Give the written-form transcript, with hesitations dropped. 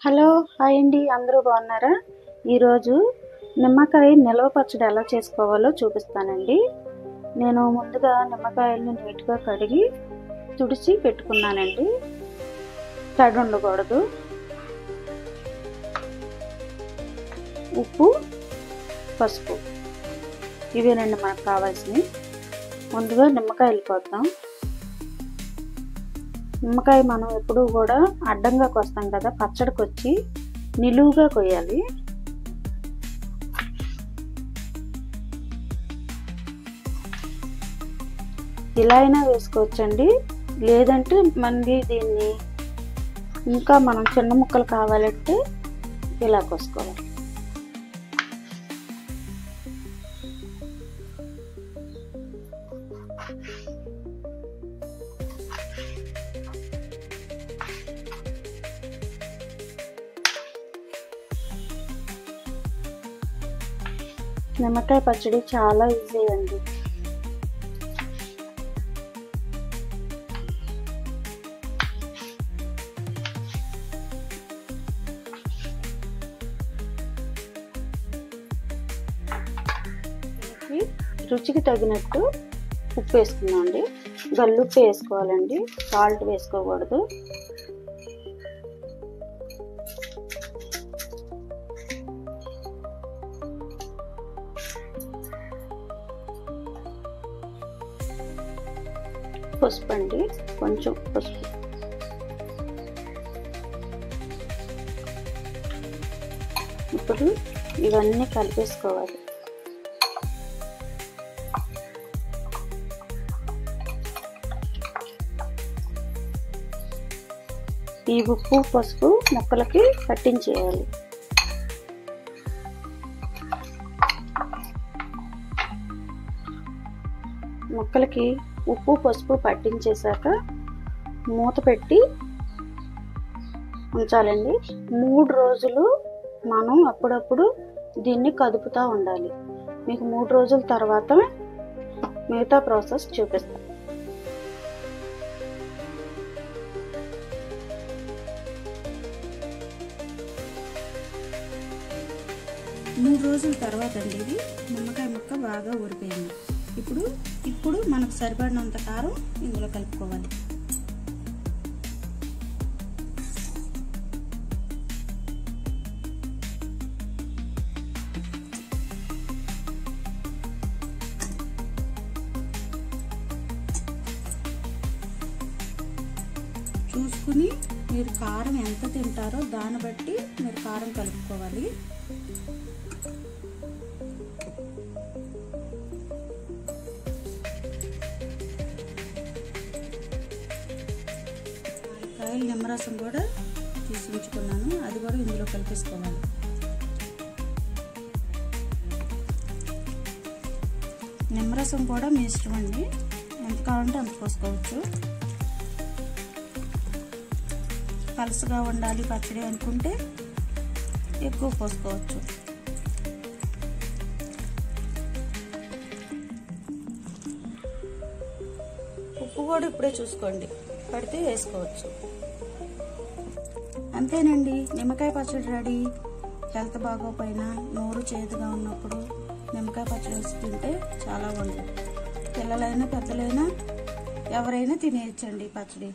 Hello hi అండి, అందరూ బాగున్నారా? ఈరోజు నిమ్మకాయ నిల్వ పచ్చడి ఎలా చేసుకోవాలో చూపిస్తానండి. నేను ముందుగా నిమ్మకాయలను నీట్గా కడిగి తుడిచి పెట్టుకున్నానండి. తడి ఉండకూడదు. ఉప్పు, పసుపు ఇవేనండి మనకు కావాల్సినవి. ముందుగా నిమ్మకాయలు కోద్దాం. నిమ్మకాయ మనం ఎప్పుడు కూడా అడ్డంగా కోస్తాం కదా, పచ్చడికి వచ్చి నిలువుగా కొయ్యాలి. ఇలా అయినా వేసుకోవచ్చండి, లేదంటే మళ్ళీ దీన్ని ఇంకా మనం చిన్న ముక్కలు కావాలంటే ఇలా కోసుకోవాలి. నిమ్మకాయ పచ్చడి చాలా ఈజీ అండి. రుచికి తగినట్టు ఉప్పు వేసుకున్నామండి. గల్లుప్పు వేసుకోవాలండి, సాల్ట్ వేసుకోకూడదు. పసుపు అండి, కొంచెం పసుపు. ఇప్పుడు ఇవన్నీ కలిపేసుకోవాలి. ఈ ఉప్పు పసుపు ముక్కలకి పట్టించేయాలి. ముక్కలకి ఉప్పు పసుపు పట్టించేశాక మూత పెట్టి ఉంచాలండి. 3 రోజులు మనం అప్పుడప్పుడు దీన్ని కదుపుతూ ఉండాలి. మీకు 3 రోజుల తర్వాత మిగతా ప్రాసెస్ చూపిస్తాను. మూడు రోజుల తర్వాత అండి ఇది నిమ్మకాయ ముక్క బాగా ఊరిపోయింది. ఇప్పుడు మనకు సరిపడినంత కారం ఇందులో కలుపుకోవాలి. చూసుకుని మీరు కారం ఎంత తింటారో దాన్ని బట్టి మీరు కారం కలుపుకోవాలి. నిమ్మరసం కూడా తీసి ఉంచుకున్నాను, అది కూడా ఇందులో కలిపేసుకోవాలి. నిమ్మరసం కూడా మీ ఇష్టం అండి, ఎంత కావాలంటే అంత పోసుకోవచ్చు. పలుసగా ఉండాలి పచ్చడి అనుకుంటే ఎక్కువ పోసుకోవచ్చు. ఉప్పు కూడా ఇప్పుడే చూసుకోండి, పడితే వేసుకోవచ్చు. అంతేనండి, నిమ్మకాయ పచ్చడి రెడీ. హెల్త్ బాగోపోయినా నోరు చేదుగా ఉన్నప్పుడు నిమ్మకాయ పచ్చడి వేసి తింటే చాలా బాగుంటుంది. పిల్లలైనా పెద్దలైనా ఎవరైనా తినేయచ్చండి పచ్చడి.